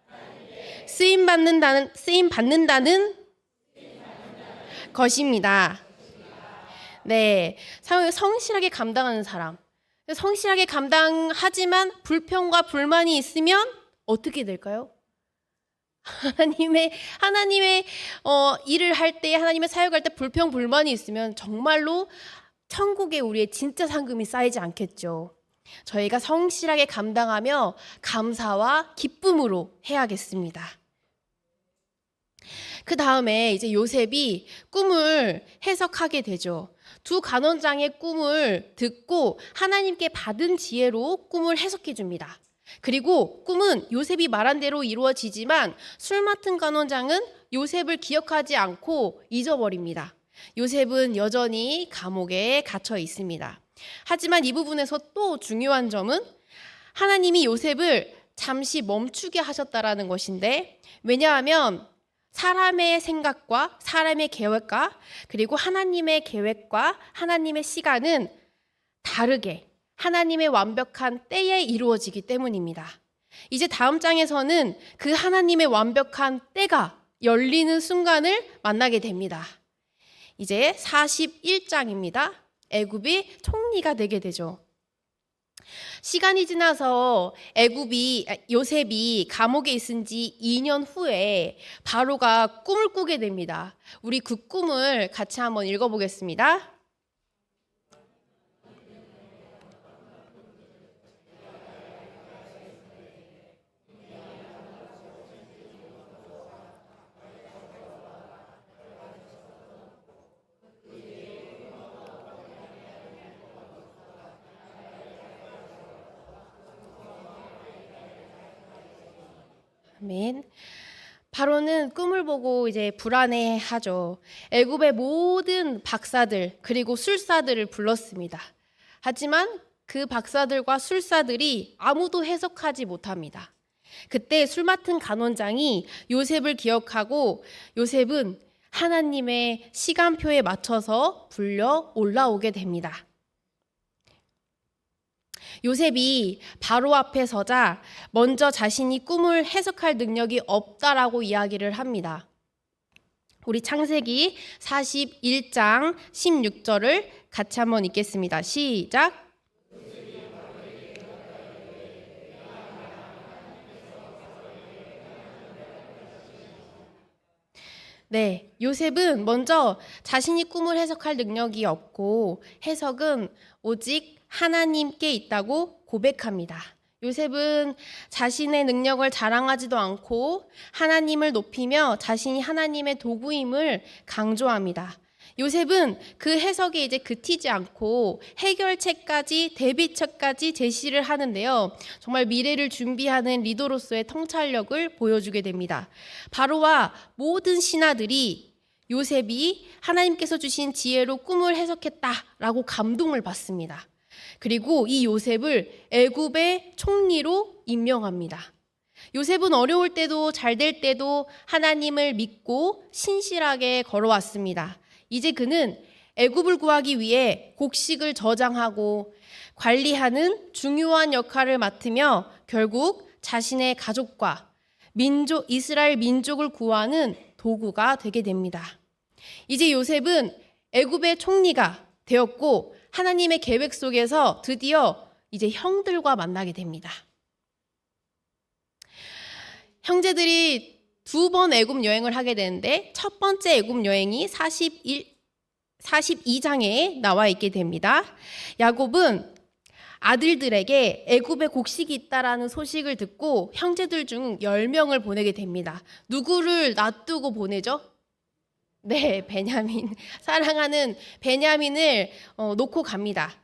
쓰임받는다는 것입니다. 네, 성실하게 감당하는 사람. 성실하게 감당하지만 불평과 불만이 있으면 어떻게 될까요? 하나님의 일을 할 때, 하나님의 사역할 때 불평 불만이 있으면 정말로 천국에 우리의 진짜 상금이 쌓이지 않겠죠. 저희가 성실하게 감당하며 감사와 기쁨으로 해야겠습니다. 그 다음에 이제 요셉이 꿈을 해석하게 되죠. 두 간원장의 꿈을 듣고 하나님께 받은 지혜로 꿈을 해석해 줍니다. 그리고 꿈은 요셉이 말한 대로 이루어지지만 술 맡은 간원장은 요셉을 기억하지 않고 잊어버립니다. 요셉은 여전히 감옥에 갇혀 있습니다. 하지만 이 부분에서 또 중요한 점은 하나님이 요셉을 잠시 멈추게 하셨다라는 것인데, 왜냐하면 사람의 생각과 사람의 계획과 그리고 하나님의 계획과 하나님의 시간은 다르게 하나님의 완벽한 때에 이루어지기 때문입니다. 이제 다음 장에서는 그 하나님의 완벽한 때가 열리는 순간을 만나게 됩니다. 이제 41장입니다. 애굽이 총리가 되게 되죠. 시간이 지나서 요셉이 감옥에 있은 지 2년 후에 바로가 꿈을 꾸게 됩니다. 우리 그 꿈을 같이 한번 읽어보겠습니다. 아멘. 바로는 꿈을 보고 이제 불안해하죠. 애굽의 모든 박사들 그리고 술사들을 불렀습니다. 하지만 그 박사들과 술사들이 아무도 해석하지 못합니다. 그때 술 맡은 간원장이 요셉을 기억하고 요셉은 하나님의 시간표에 맞춰서 불려 올라오게 됩니다. 요셉이 바로 앞에 서자 먼저 자신이 꿈을 해석할 능력이 없다라고 이야기를 합니다. 우리 창세기 41장 16절을 같이 한번 읽겠습니다. 시작. 네, 요셉은 먼저 자신이 꿈을 해석할 능력이 없고 해석은 오직 하나님께 있다고 고백합니다. 요셉은 자신의 능력을 자랑하지도 않고 하나님을 높이며 자신이 하나님의 도구임을 강조합니다. 요셉은 그 해석에 이제 그치지 않고 해결책까지 대비책까지 제시를 하는데요. 정말 미래를 준비하는 리더로서의 통찰력을 보여주게 됩니다. 바로와 모든 신하들이 요셉이 하나님께서 주신 지혜로 꿈을 해석했다라고 감동을 받습니다. 그리고 이 요셉을 애굽의 총리로 임명합니다. 요셉은 어려울 때도 잘 될 때도 하나님을 믿고 신실하게 걸어왔습니다. 이제 그는 애굽을 구하기 위해 곡식을 저장하고 관리하는 중요한 역할을 맡으며 결국 자신의 가족과 이스라엘 민족을 구하는 도구가 되게 됩니다. 이제 요셉은 애굽의 총리가 되었고 하나님의 계획 속에서 드디어 이제 형들과 만나게 됩니다. 형제들이 2번 애굽 여행을 하게 되는데 첫 번째 애굽 여행이 42장에 나와 있게 됩니다. 야곱은 아들들에게 애굽에 곡식이 있다라는 소식을 듣고 형제들 중 10명을 보내게 됩니다. 누구를 놔두고 보내죠? 네, 베냐민. 사랑하는 베냐민을 놓고 갑니다.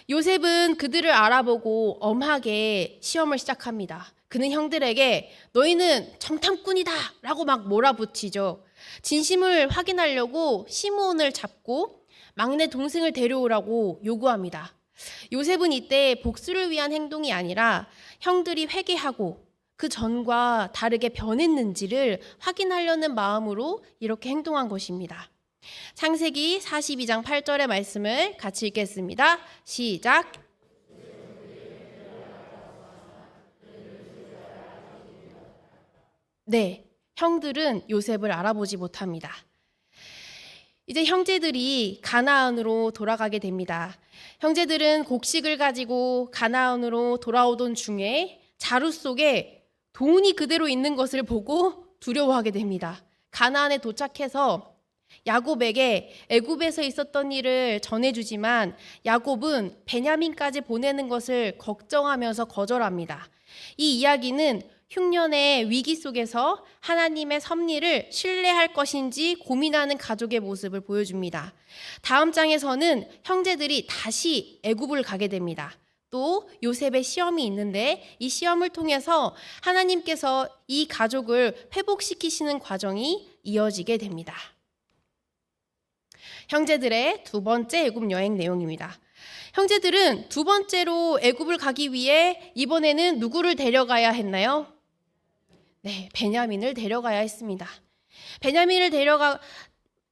요셉은 그들을 알아보고 엄하게 시험을 시작합니다. 그는 형들에게 너희는 정탐꾼이다 라고 막 몰아붙이죠. 진심을 확인하려고 시므온을 잡고 막내 동생을 데려오라고 요구합니다. 요셉은 이때 복수를 위한 행동이 아니라 형들이 회개하고 그 전과 다르게 변했는지를 확인하려는 마음으로 이렇게 행동한 것입니다. 창세기 42장 8절의 말씀을 같이 읽겠습니다. 시작. 네, 형들은 요셉을 알아보지 못합니다. 이제 형제들이 가나안으로 돌아가게 됩니다. 형제들은 곡식을 가지고 가나안으로 돌아오던 중에 자루 속에 돈이 그대로 있는 것을 보고 두려워하게 됩니다. 가나안에 도착해서 야곱에게 애굽에서 있었던 일을 전해주지만 야곱은 베냐민까지 보내는 것을 걱정하면서 거절합니다. 이 이야기는 흉년의 위기 속에서 하나님의 섭리를 신뢰할 것인지 고민하는 가족의 모습을 보여줍니다. 다음 장에서는 형제들이 다시 애굽을 가게 됩니다. 또 요셉의 시험이 있는데 이 시험을 통해서 하나님께서 이 가족을 회복시키시는 과정이 이어지게 됩니다. 형제들의 두 번째 애굽 여행 내용입니다. 형제들은 두 번째로 애굽을 가기 위해 이번에는 누구를 데려가야 했나요? 네, 베냐민을 데려가야 했습니다.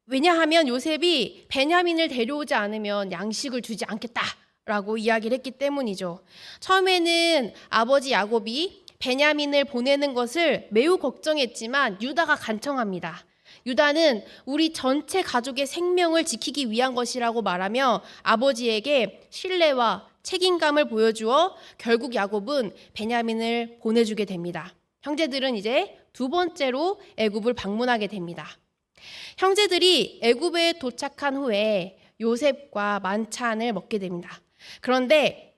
왜냐하면 요셉이 베냐민을 데려오지 않으면 양식을 주지 않겠다라고 이야기를 했기 때문이죠. 처음에는 아버지 야곱이 베냐민을 보내는 것을 매우 걱정했지만 유다가 간청합니다. 유다는 우리 전체 가족의 생명을 지키기 위한 것이라고 말하며 아버지에게 신뢰와 책임감을 보여주어 결국 야곱은 베냐민을 보내주게 됩니다. 형제들은 이제 두 번째로 애굽을 방문하게 됩니다. 형제들이 애굽에 도착한 후에 요셉과 만찬을 먹게 됩니다. 그런데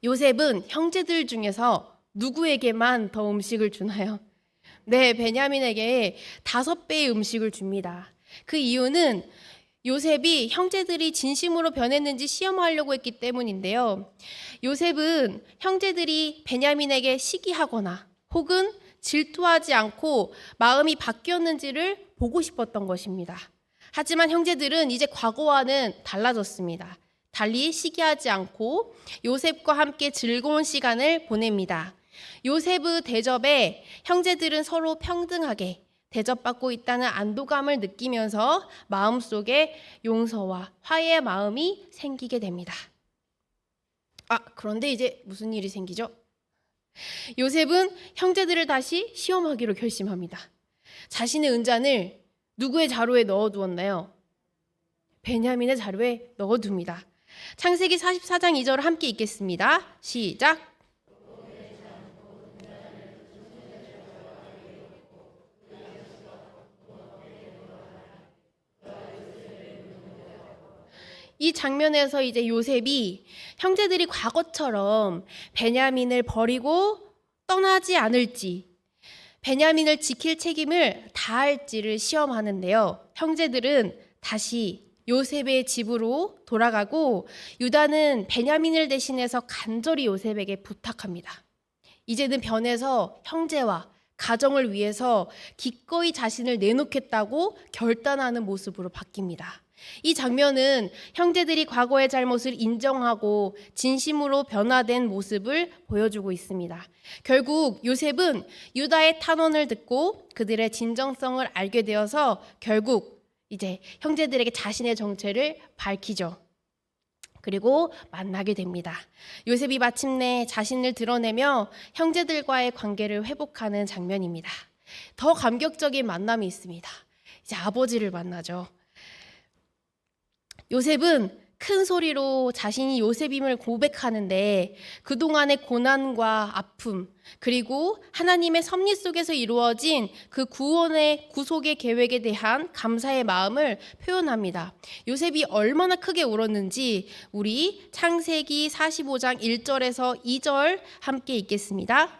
요셉은 형제들 중에서 누구에게만 더 음식을 주나요? 네, 베냐민에게 5배의 음식을 줍니다. 그 이유는 요셉이 형제들이 진심으로 변했는지 시험하려고 했기 때문인데요. 요셉은 형제들이 베냐민에게 시기하거나 혹은 질투하지 않고 마음이 바뀌었는지를 보고 싶었던 것입니다. 하지만 형제들은 이제 과거와는 달라졌습니다. 달리 시기하지 않고 요셉과 함께 즐거운 시간을 보냅니다. 요셉의 대접에 형제들은 서로 평등하게 대접받고 있다는 안도감을 느끼면서 마음속에 용서와 화해의 마음이 생기게 됩니다. 그런데 이제 무슨 일이 생기죠? 요셉은 형제들을 다시 시험하기로 결심합니다. 자신의 은잔을 누구의 자루에 넣어두었나요? 베냐민의 자루에 넣어둡니다. 창세기 44장 2절을 함께 읽겠습니다. 시작. 이 장면에서 이제 요셉이 형제들이 과거처럼 베냐민을 버리고 떠나지 않을지, 베냐민을 지킬 책임을 다할지를 시험하는데요. 형제들은 다시 요셉의 집으로 돌아가고 유다는 베냐민을 대신해서 간절히 요셉에게 부탁합니다. 이제는 변해서 형제와 가정을 위해서 기꺼이 자신을 내놓겠다고 결단하는 모습으로 바뀝니다. 이 장면은 형제들이 과거의 잘못을 인정하고 진심으로 변화된 모습을 보여주고 있습니다. 결국 요셉은 유다의 탄원을 듣고 그들의 진정성을 알게 되어서 결국 이제 형제들에게 자신의 정체를 밝히죠. 그리고 만나게 됩니다. 요셉이 마침내 자신을 드러내며 형제들과의 관계를 회복하는 장면입니다. 더 감격적인 만남이 있습니다. 이제 아버지를 만나죠. 요셉은 큰 소리로 자신이 요셉임을 고백하는데 그동안의 고난과 아픔 그리고 하나님의 섭리 속에서 이루어진 그 구속의 계획에 대한 감사의 마음을 표현합니다. 요셉이 얼마나 크게 울었는지 우리 창세기 45장 1절에서 2절 함께 읽겠습니다.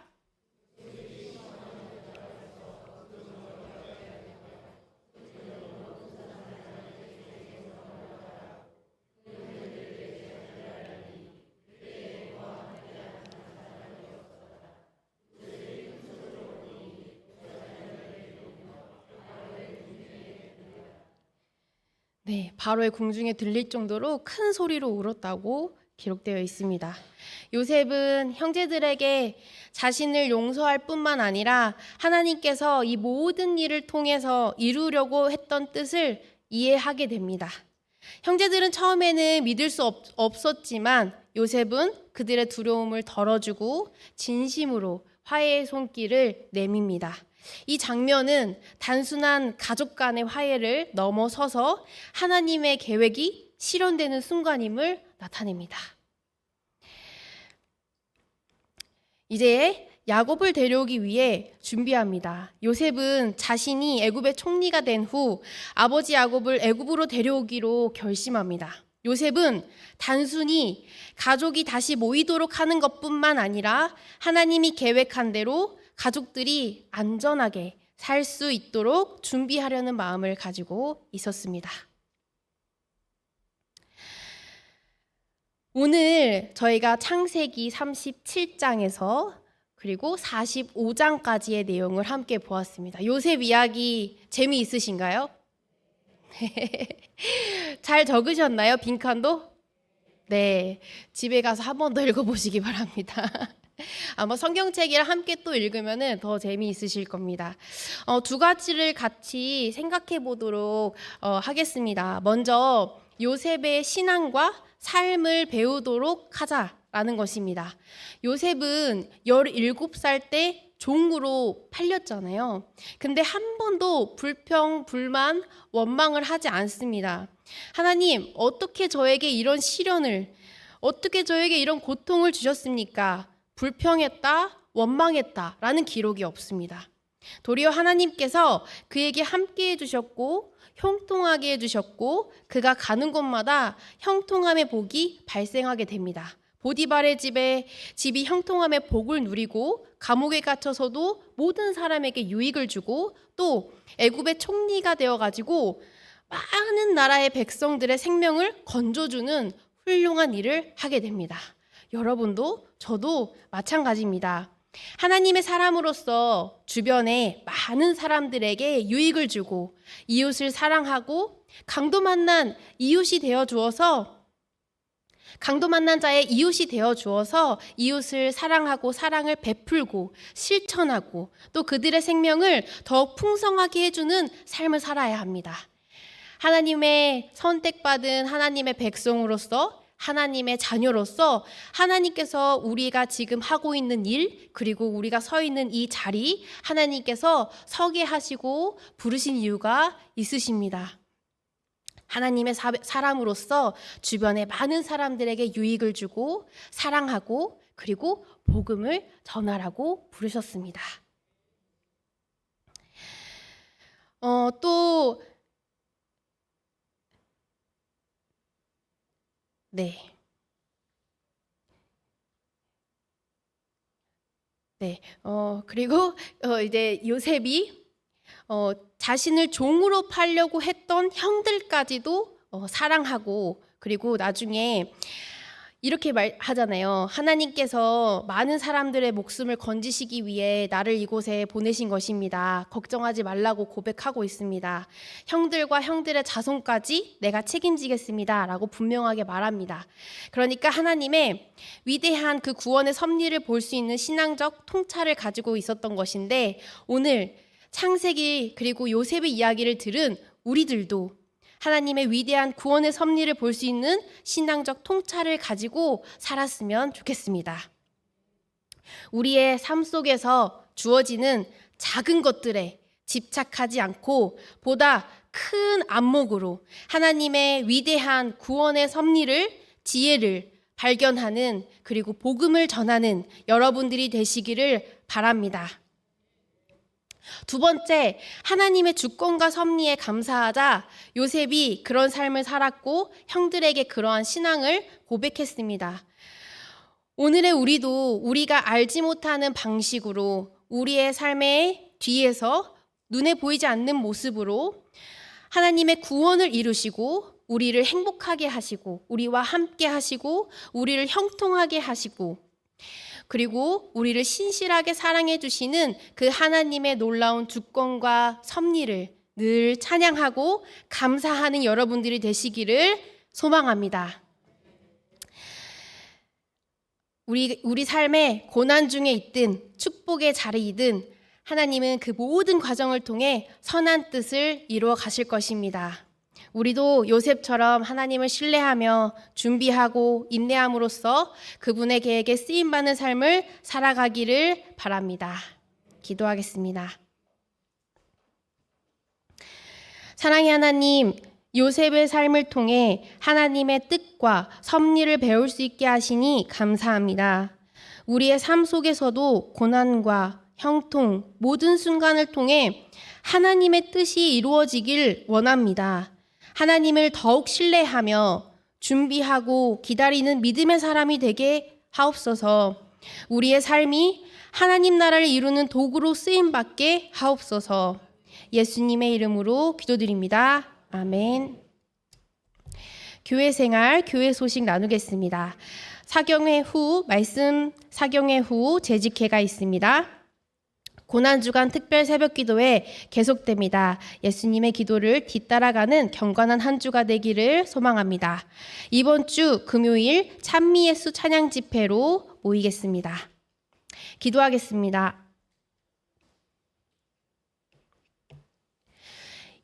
네, 바로의 궁중에 들릴 정도로 큰 소리로 울었다고 기록되어 있습니다. 요셉은 형제들에게 자신을 용서할 뿐만 아니라 하나님께서 이 모든 일을 통해서 이루려고 했던 뜻을 이해하게 됩니다. 형제들은 처음에는 믿을 수 없었지만 요셉은 그들의 두려움을 덜어주고 진심으로 화해의 손길을 내밉니다. 이 장면은 단순한 가족 간의 화해를 넘어서서 하나님의 계획이 실현되는 순간임을 나타냅니다. 이제 야곱을 데려오기 위해 준비합니다. 요셉은 자신이 애굽의 총리가 된 후 아버지 야곱을 애굽으로 데려오기로 결심합니다. 요셉은 단순히 가족이 다시 모이도록 하는 것뿐만 아니라 하나님이 계획한 대로 가족들이 안전하게 살 수 있도록 준비하려는 마음을 가지고 있었습니다. 오늘 저희가 창세기 37장에서 그리고 45장까지의 내용을 함께 보았습니다. 요셉 이야기 재미있으신가요? 잘 적으셨나요? 빈칸도? 네, 집에 가서 한 번 더 읽어보시기 바랍니다. 아마 성경책이랑 함께 또 읽으면 더 재미있으실 겁니다. 두 가지를 같이 생각해 보도록 하겠습니다. 먼저 요셉의 신앙과 삶을 배우도록 하자라는 것입니다. 요셉은 17살 때 종으로 팔렸잖아요. 근데 한 번도 불평, 불만, 원망을 하지 않습니다. 하나님, 어떻게 저에게 이런 시련을, 어떻게 저에게 이런 고통을 주셨습니까? 불평했다, 원망했다 라는 기록이 없습니다. 도리어 하나님께서 그에게 함께 해주셨고 형통하게 해주셨고 그가 가는 곳마다 형통함의 복이 발생하게 됩니다. 보디발의 집이 형통함의 복을 누리고 감옥에 갇혀서도 모든 사람에게 유익을 주고 또 애굽의 총리가 되어가지고 많은 나라의 백성들의 생명을 건져주는 훌륭한 일을 하게 됩니다. 여러분도 저도 마찬가지입니다. 하나님의 사람으로서 주변에 많은 사람들에게 유익을 주고 이웃을 사랑하고 강도 만난 자의 이웃이 되어 주어서 이웃을 사랑하고 사랑을 베풀고 실천하고 또 그들의 생명을 더욱 풍성하게 해주는 삶을 살아야 합니다. 하나님의 선택받은 하나님의 백성으로서 하나님의 자녀로서 하나님께서 우리가 지금 하고 있는 일 그리고 우리가 서 있는 이 자리 하나님께서 서게 하시고 부르신 이유가 있으십니다. 하나님의 사람으로서 주변에 많은 사람들에게 유익을 주고 사랑하고 그리고 복음을 전하라고 부르셨습니다. 그리고 이제 요셉이 자신을 종으로 팔려고 했던 형들까지도 사랑하고 그리고 나중에 이렇게 말하잖아요. 하나님께서 많은 사람들의 목숨을 건지시기 위해 나를 이곳에 보내신 것입니다. 걱정하지 말라고 고백하고 있습니다. 형들과 형들의 자손까지 내가 책임지겠습니다. 라고 분명하게 말합니다. 그러니까 하나님의 위대한 그 구원의 섭리를 볼 수 있는 신앙적 통찰을 가지고 있었던 것인데 오늘 창세기 그리고 요셉의 이야기를 들은 우리들도 하나님의 위대한 구원의 섭리를 볼 수 있는 신앙적 통찰을 가지고 살았으면 좋겠습니다. 우리의 삶 속에서 주어지는 작은 것들에 집착하지 않고 보다 큰 안목으로 하나님의 위대한 구원의 섭리를, 지혜를 발견하는 그리고 복음을 전하는 여러분들이 되시기를 바랍니다. 두 번째, 하나님의 주권과 섭리에 감사하자 요셉이 그런 삶을 살았고 형들에게 그러한 신앙을 고백했습니다. 오늘의 우리도 우리가 알지 못하는 방식으로 우리의 삶의 뒤에서 눈에 보이지 않는 모습으로 하나님의 구원을 이루시고 우리를 행복하게 하시고 우리와 함께 하시고 우리를 형통하게 하시고 그리고 우리를 신실하게 사랑해 주시는 그 하나님의 놀라운 주권과 섭리를 늘 찬양하고 감사하는 여러분들이 되시기를 소망합니다. 우리 삶에 고난 중에 있든 축복의 자리이든 하나님은 그 모든 과정을 통해 선한 뜻을 이루어 가실 것입니다. 우리도 요셉처럼 하나님을 신뢰하며 준비하고 인내함으로써 그분의 계획에 쓰임받는 삶을 살아가기를 바랍니다. 기도하겠습니다. 사랑의 하나님, 요셉의 삶을 통해 하나님의 뜻과 섭리를 배울 수 있게 하시니 감사합니다. 우리의 삶 속에서도 고난과 형통, 모든 순간을 통해 하나님의 뜻이 이루어지길 원합니다. 하나님을 더욱 신뢰하며 준비하고 기다리는 믿음의 사람이 되게 하옵소서. 우리의 삶이 하나님 나라를 이루는 도구로 쓰임받게 하옵소서. 예수님의 이름으로 기도드립니다. 아멘. 교회 생활, 교회 소식 나누겠습니다. 말씀 사경회 후 재직회가 있습니다. 고난주간 특별 새벽기도회 계속됩니다. 예수님의 기도를 뒤따라가는 경건한 한 주가 되기를 소망합니다. 이번 주 금요일 찬미예수 찬양 집회로 모이겠습니다. 기도하겠습니다.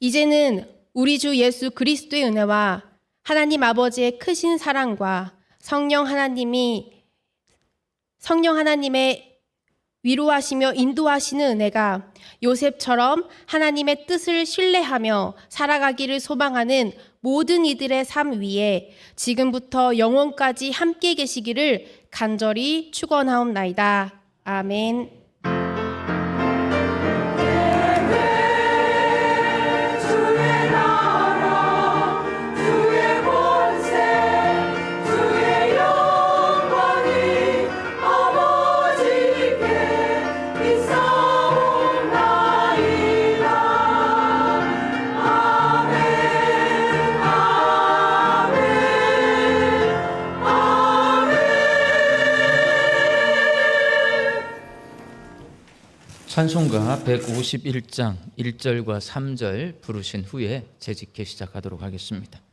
이제는 우리 주 예수 그리스도의 은혜와 하나님 아버지의 크신 사랑과 성령 하나님의 위로하시며 인도하시는 은혜가 요셉처럼 하나님의 뜻을 신뢰하며 살아가기를 소망하는 모든 이들의 삶 위에 지금부터 영원까지 함께 계시기를 간절히 축원하옵나이다. 아멘. 찬송가 151장 1절과 3절 부르신 후에 재직회 시작하도록 하겠습니다.